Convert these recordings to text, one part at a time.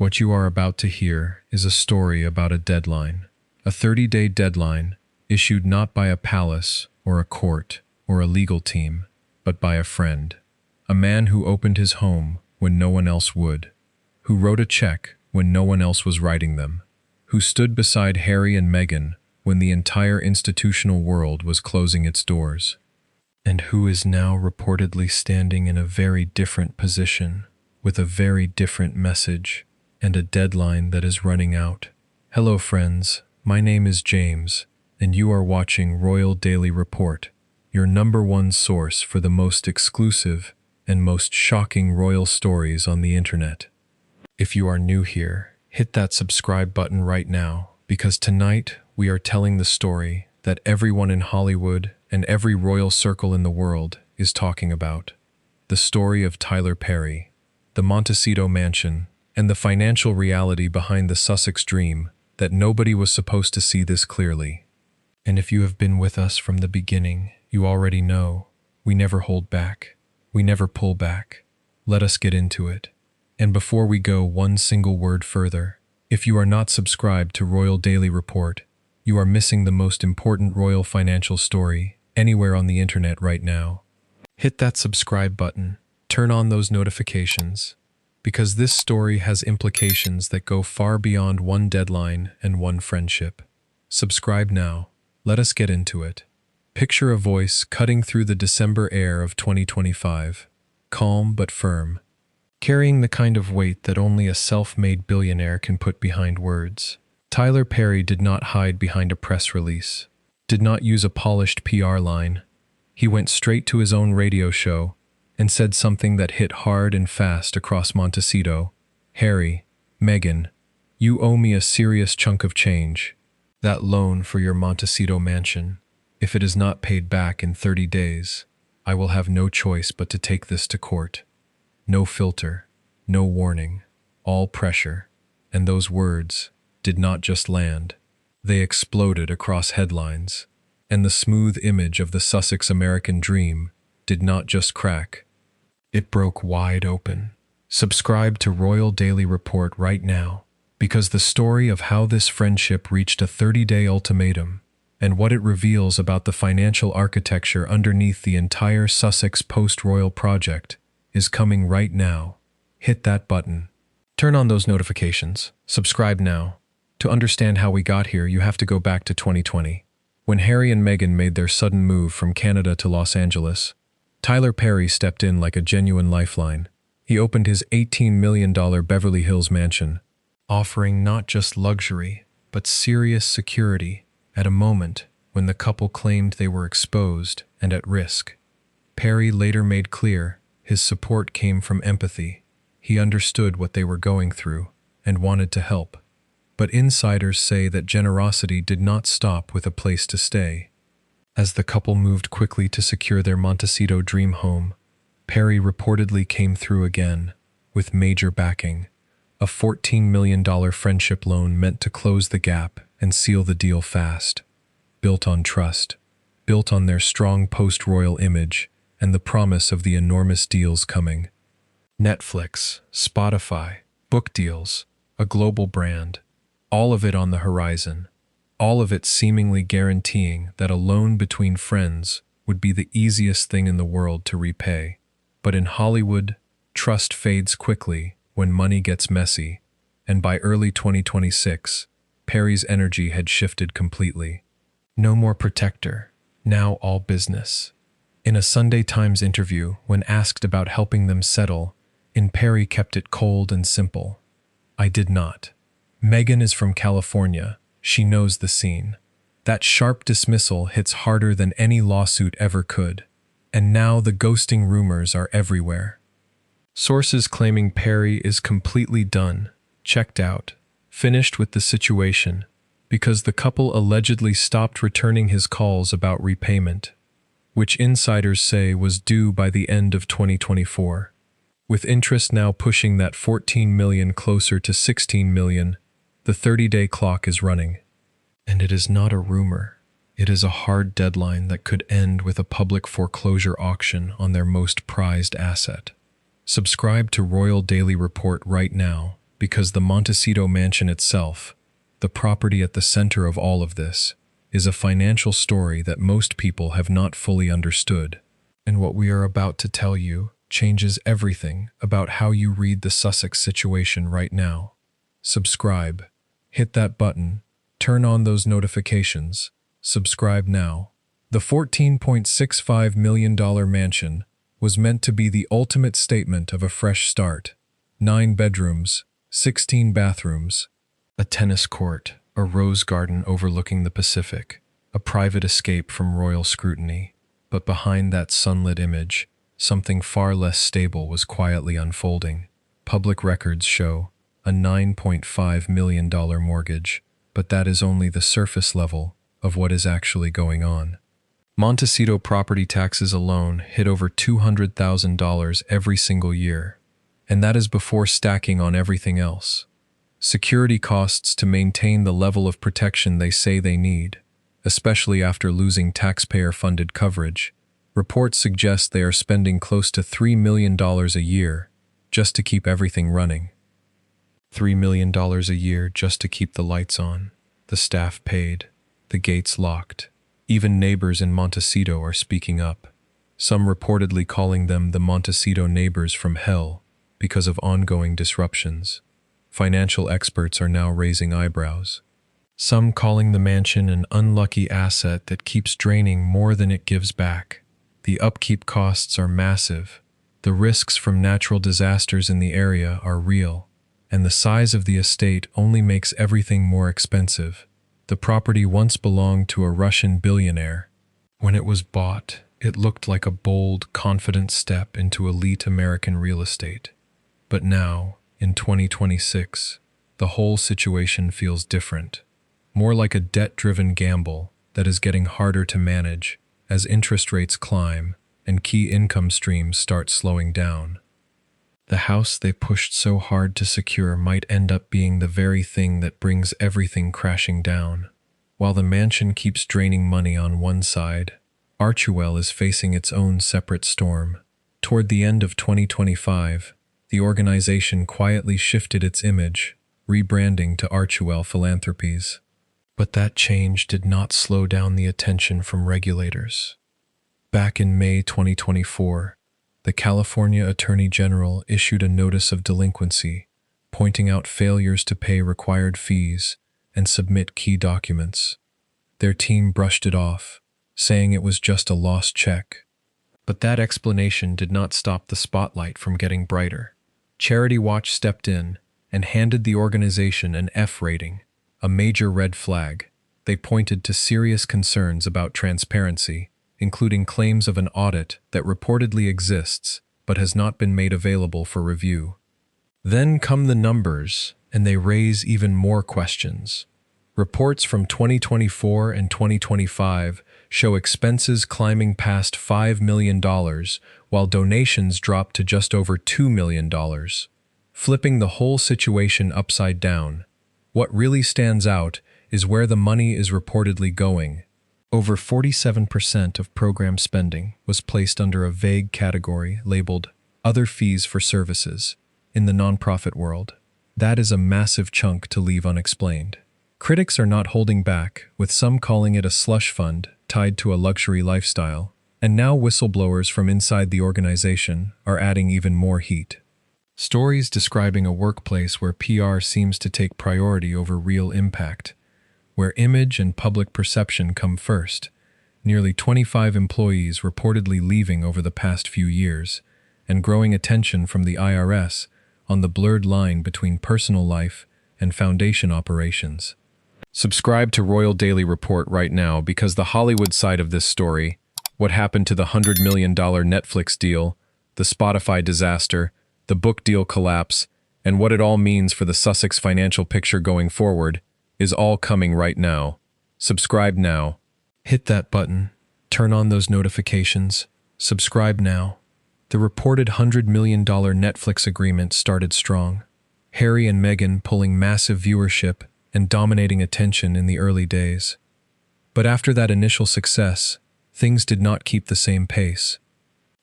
What you are about to hear is a story about a deadline, a 30-day deadline issued not by a palace or a court or a legal team, but by a friend, a man who opened his home when no one else would, who wrote a check when no one else was writing them, who stood beside Harry and Meghan when the entire institutional world was closing its doors, and who is now reportedly standing in a very different position with a very different message and a deadline that is running out. Hello friends, my name is James, and you are watching Royal Daily Report, your #1 source for the most exclusive and most shocking royal stories on the internet. If you are new here, hit that subscribe button right now, because tonight we are telling the story that everyone in Hollywood and every royal circle in the world is talking about. The story of Tyler Perry, the Montecito mansion, and the financial reality behind the Sussex dream that nobody was supposed to see this clearly. And if you have been with us from the beginning, you already know we never hold back. We never pull back. Let us get into it. And before we go one single word further, if you are not subscribed to Royal Daily Report, you are missing the most important royal financial story anywhere on the internet right now. Hit that subscribe button, turn on those notifications, because this story has implications that go far beyond one deadline and one friendship. Subscribe now. Let us get into it. Picture a voice cutting through the December air of 2025, calm but firm, carrying the kind of weight that only a self-made billionaire can put behind words. Tyler Perry did not hide behind a press release, did not use a polished PR line. He went straight to his own radio show and said something that hit hard and fast across Montecito. Harry, Meghan, you owe me a serious chunk of change. That loan for your Montecito mansion. If it is not paid back in 30 days, I will have no choice but to take this to court. No filter, no warning, all pressure. And those words did not just land. They exploded across headlines. And the smooth image of the Sussex American dream did not just crack. It broke wide open. Subscribe to Royal Daily Report right now, because the story of how this friendship reached a 30-day ultimatum and what it reveals about the financial architecture underneath the entire Sussex post-royal project is coming right now. Hit that button. Turn on those notifications. Subscribe now. To understand how we got here, you have to go back to 2020. When Harry and Meghan made their sudden move from Canada to Los Angeles, Tyler Perry stepped in like a genuine lifeline. He opened his $18 million Beverly Hills mansion, offering not just luxury, but serious security at a moment when the couple claimed they were exposed and at risk. Perry later made clear his support came from empathy. He understood what they were going through and wanted to help. But insiders say that generosity did not stop with a place to stay. As the couple moved quickly to secure their Montecito dream home, Perry reportedly came through again with major backing, a $14 million friendship loan meant to close the gap and seal the deal fast, built on trust, built on their strong post-royal image and the promise of the enormous deals coming. Netflix, Spotify, book deals, a global brand, all of it on the horizon, all of it seemingly guaranteeing that a loan between friends would be the easiest thing in the world to repay. But in Hollywood, trust fades quickly when money gets messy, and by early 2026, Perry's energy had shifted completely. No more protector, now all business. In a Sunday Times interview, when asked about helping them settle, Perry kept it cold and simple. I did not. Meghan is from California. She knows the scene. That sharp dismissal hits harder than any lawsuit ever could. And now the ghosting rumors are everywhere. Sources claiming Perry is completely done, checked out, finished with the situation, because the couple allegedly stopped returning his calls about repayment, which insiders say was due by the end of 2024. With interest now pushing that $14 million closer to $16 million, the 30-day clock is running. And it is not a rumor. It is a hard deadline that could end with a public foreclosure auction on their most prized asset. Subscribe to Royal Daily Report right now because the Montecito mansion itself, the property at the center of all of this, is a financial story that most people have not fully understood. And what we are about to tell you changes everything about how you read the Sussex situation right now. Subscribe. Hit that button. Turn on those notifications. Subscribe now. The $14.65 million mansion was meant to be the ultimate statement of a fresh start. 9 bedrooms, 16 bathrooms, a tennis court, a rose garden overlooking the Pacific, a private escape from royal scrutiny. But behind that sunlit image, something far less stable was quietly unfolding. Public records show a $9.5 million mortgage, but that is only the surface level of what is actually going on. Montecito property taxes alone hit over $200,000 every single year, and that is before stacking on everything else. Security costs to maintain the level of protection they say they need, especially after losing taxpayer-funded coverage. Reports suggest they are spending close to $3 million a year just to keep everything running. $3 million a year just to keep the lights on, the staff paid, the gates locked. Even neighbors in Montecito are speaking up, some reportedly calling them the Montecito neighbors from hell because of ongoing disruptions. Financial experts are now raising eyebrows, some calling the mansion an unlucky asset that keeps draining more than it gives back. The upkeep costs are massive, the risks from natural disasters in the area are real, and the size of the estate only makes everything more expensive. The property once belonged to a Russian billionaire. When it was bought, it looked like a bold, confident step into elite American real estate. But now, in 2026, the whole situation feels different. More like a debt-driven gamble that is getting harder to manage as interest rates climb and key income streams start slowing down. The house they pushed so hard to secure might end up being the very thing that brings everything crashing down. While the mansion keeps draining money on one side, Archewell is facing its own separate storm. Toward the end of 2025, the organization quietly shifted its image, rebranding to Archewell Philanthropies. But that change did not slow down the attention from regulators. Back in May 2024, the California Attorney General issued a notice of delinquency, pointing out failures to pay required fees and submit key documents. Their team brushed it off, saying it was just a lost check. But that explanation did not stop the spotlight from getting brighter. Charity Watch stepped in and handed the organization an F rating, a major red flag. They pointed to serious concerns about transparency, including claims of an audit that reportedly exists but has not been made available for review. Then come the numbers, and they raise even more questions. Reports from 2024 and 2025 show expenses climbing past $5 million, while donations dropped to just over $2 million, flipping the whole situation upside down. What really stands out is where the money is reportedly going. Over 47% of program spending was placed under a vague category labeled Other Fees for Services in the nonprofit world. That is a massive chunk to leave unexplained. Critics are not holding back, with some calling it a slush fund tied to a luxury lifestyle, and now whistleblowers from inside the organization are adding even more heat. Stories describing a workplace where PR seems to take priority over real impact, where image and public perception come first. Nearly 25 employees reportedly leaving over the past few years, and growing attention from the IRS on the blurred line between personal life and foundation operations. Subscribe to Royal Daily Report right now, because the Hollywood side of this story, what happened to the $100 million Netflix deal, the Spotify disaster, the book deal collapse, and what it all means for the Sussex financial picture going forward, is all coming right now. Subscribe now. Hit that button. Turn on those notifications. Subscribe now. The reported $100 million Netflix agreement started strong. Harry and Meghan pulling massive viewership and dominating attention in the early days. But after that initial success, things did not keep the same pace.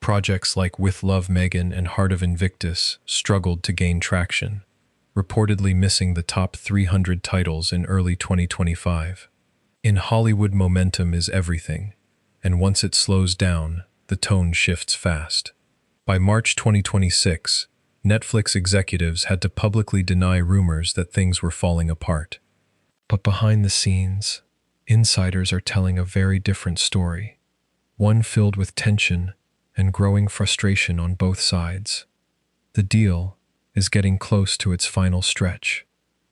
Projects like With Love Meghan and Heart of Invictus struggled to gain traction. reportedly missing the top 300 titles in early 2025. In Hollywood, momentum is everything, and once it slows down, the tone shifts fast. By March 2026, Netflix executives had to publicly deny rumors that things were falling apart. But behind the scenes, insiders are telling a very different story, one filled with tension and growing frustration on both sides. The deal is getting close to its final stretch,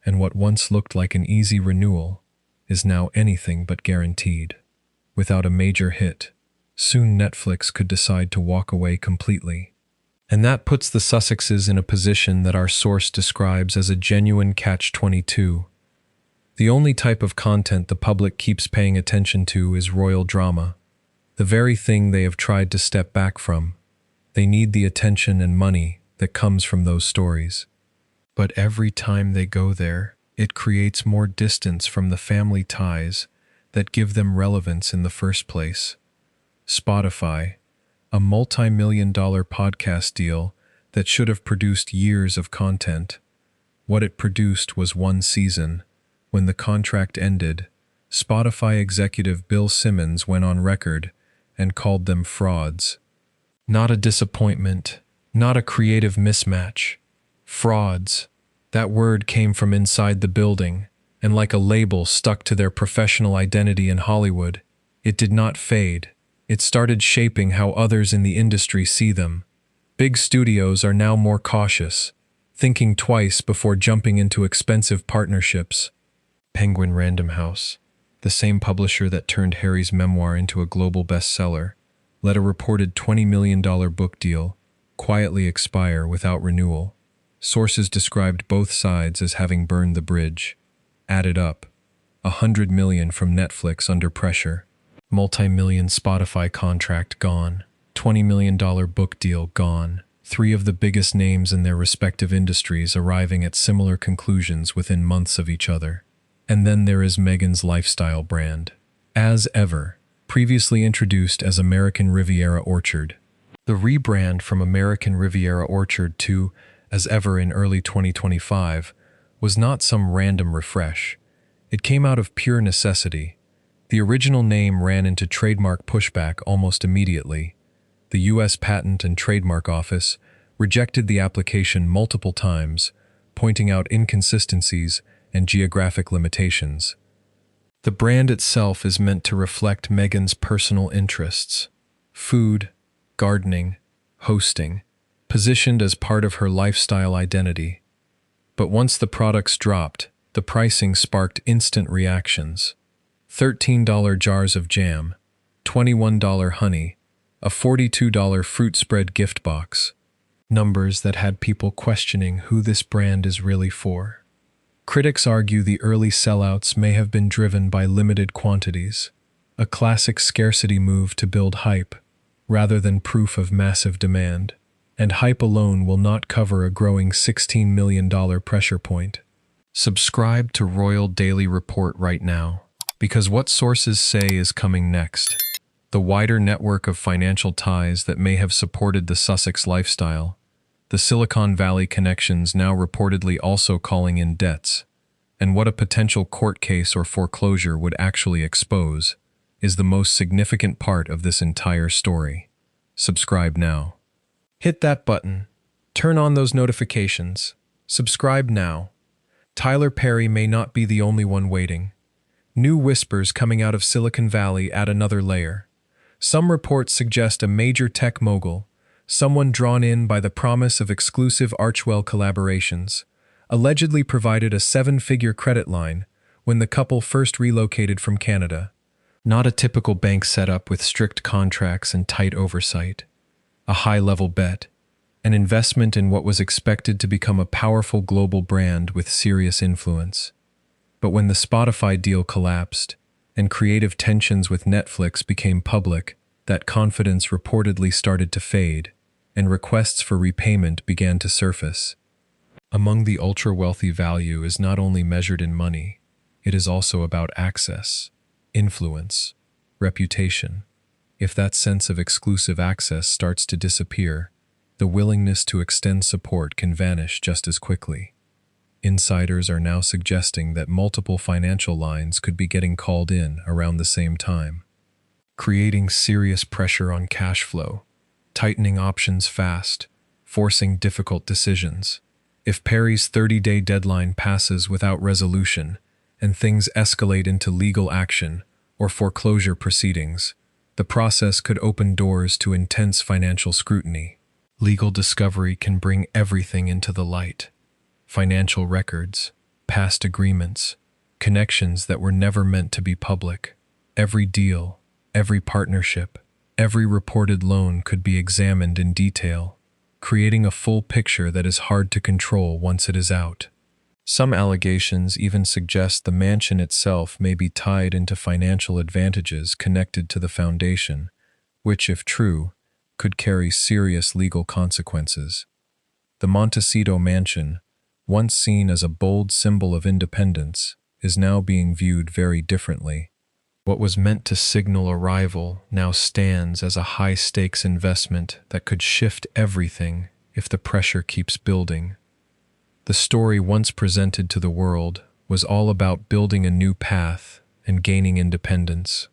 and what once looked like an easy renewal is now anything but guaranteed. Without a major hit, soon Netflix could decide to walk away completely. And that puts the Sussexes in a position that our source describes as a genuine catch-22. The only type of content the public keeps paying attention to is royal drama, the very thing they have tried to step back from. They need the attention and money that comes from those stories. But every time they go there, it creates more distance from the family ties that give them relevance in the first place. Spotify, a multi-million-dollar podcast deal that should have produced years of content. What it produced was one season. When the contract ended, Spotify executive Bill Simmons went on record and called them frauds. Not a disappointment, not a creative mismatch. Frauds. That word came from inside the building, and like a label stuck to their professional identity in Hollywood, it did not fade. It started shaping how others in the industry see them. Big studios are now more cautious, thinking twice before jumping into expensive partnerships. Penguin Random House, the same publisher that turned Harry's memoir into a global bestseller, let a reported $20 million book deal quietly expire without renewal. Sources described both sides as having burned the bridge. Added up, $100 million from Netflix under pressure, multi-million Spotify contract gone, $20 million book deal gone, three of the biggest names in their respective industries arriving at similar conclusions within months of each other. And then there is Meghan's lifestyle brand. As ever, previously introduced as American Riviera Orchard. The rebrand from American Riviera Orchard to As Ever in early 2025 was not some random refresh. It came out of pure necessity. The original name ran into trademark pushback almost immediately. The U.S. Patent and Trademark Office rejected the application multiple times, pointing out inconsistencies and geographic limitations. The brand itself is meant to reflect Meghan's personal interests: food, gardening, hosting, positioned as part of her lifestyle identity. But once the products dropped, the pricing sparked instant reactions. $13 jars of jam, $21 honey, a $42 fruit spread gift box. Numbers that had people questioning who this brand is really for. Critics argue the early sellouts may have been driven by limited quantities, a classic scarcity move to build hype, rather than proof of massive demand. And hype alone will not cover a growing $16 million pressure point. Subscribe to Royal Daily Report right now, because what sources say is coming next. The wider network of financial ties that may have supported the Sussex lifestyle, the Silicon Valley connections now reportedly also calling in debts, and what a potential court case or foreclosure would actually expose, is the most significant part of this entire story. Subscribe now. Hit that button. Turn on those notifications. Subscribe now. Tyler Perry may not be the only one waiting. New whispers coming out of Silicon Valley add another layer. Some reports suggest a major tech mogul, someone drawn in by the promise of exclusive Archewell collaborations, allegedly provided a seven-figure credit line when the couple first relocated from Canada. Not a typical bank setup with strict contracts and tight oversight. A high-level bet, an investment in what was expected to become a powerful global brand with serious influence. But when the Spotify deal collapsed, and creative tensions with Netflix became public, that confidence reportedly started to fade, and requests for repayment began to surface. Among the ultra-wealthy, value is not only measured in money, it is also about access, influence, reputation. If that sense of exclusive access starts to disappear, the willingness to extend support can vanish just as quickly. Insiders are now suggesting that multiple financial lines could be getting called in around the same time, creating serious pressure on cash flow, tightening options fast, forcing difficult decisions. If Perry's 30-day deadline passes without resolution and things escalate into legal action or foreclosure proceedings, the process could open doors to intense financial scrutiny. Legal discovery can bring everything into the light: financial records, past agreements, connections that were never meant to be public. Every deal, every partnership, every reported loan could be examined in detail, creating a full picture that is hard to control once it is out. Some allegations even suggest the mansion itself may be tied into financial advantages connected to the foundation, which, if true, could carry serious legal consequences. The Montecito mansion, once seen as a bold symbol of independence, is now being viewed very differently. What was meant to signal arrival now stands as a high-stakes investment that could shift everything if the pressure keeps building. The story once presented to the world was all about building a new path and gaining independence.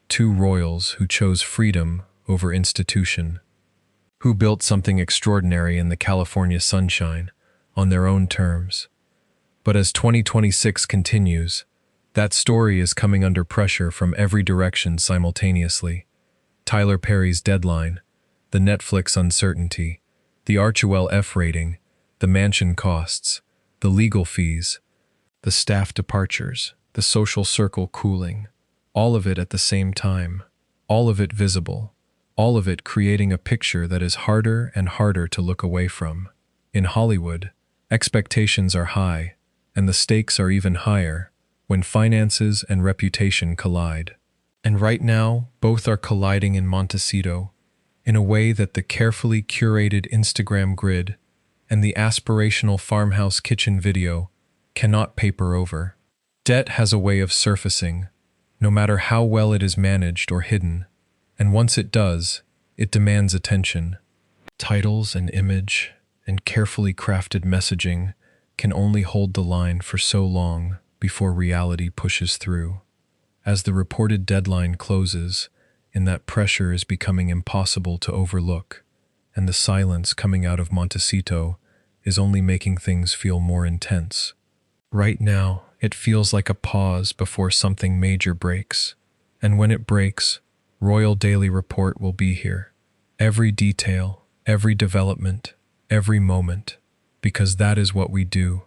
Two royals who chose freedom over institution, who built something extraordinary in the California sunshine on their own terms. But as 2026 continues, that story is coming under pressure from every direction simultaneously. Tyler Perry's deadline, the Netflix uncertainty, the Archewell F rating, the mansion costs, the legal fees, the staff departures, the social circle cooling, all of it at the same time, all of it visible, all of it creating a picture that is harder and harder to look away from. In Hollywood, expectations are high, and the stakes are even higher when finances and reputation collide. And right now, both are colliding in Montecito in a way that the carefully curated Instagram grid and the aspirational farmhouse kitchen video cannot paper over. Debt has a way of surfacing, no matter how well it is managed or hidden, and once it does, it demands attention. Titles and image and carefully crafted messaging can only hold the line for so long before reality pushes through. As the reported deadline closes, and that pressure is becoming impossible to overlook, and the silence coming out of Montecito is only making things feel more intense. Right now, it feels like a pause before something major breaks. And when it breaks, Royal Daily Report will be here. Every detail, every development, every moment, because that is what we do.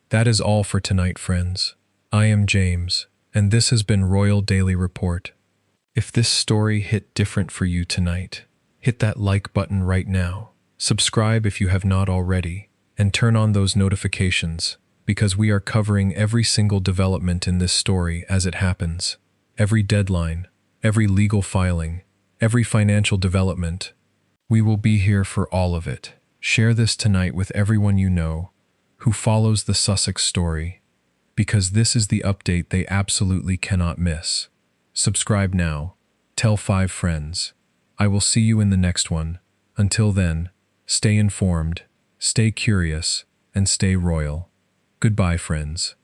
That is all for tonight, friends. I am James, and this has been Royal Daily Report. If this story hit different for you tonight, hit that like button right now. Subscribe if you have not already, and turn on those notifications, because we are covering every single development in this story as it happens. Every deadline, every legal filing, every financial development. We will be here for all of it. Share this tonight with everyone you know who follows the Sussex story, because this is the update they absolutely cannot miss. Subscribe now. Tell 5 friends. I will see you in the next one. Until then, stay informed, stay curious, and stay royal. Goodbye, friends.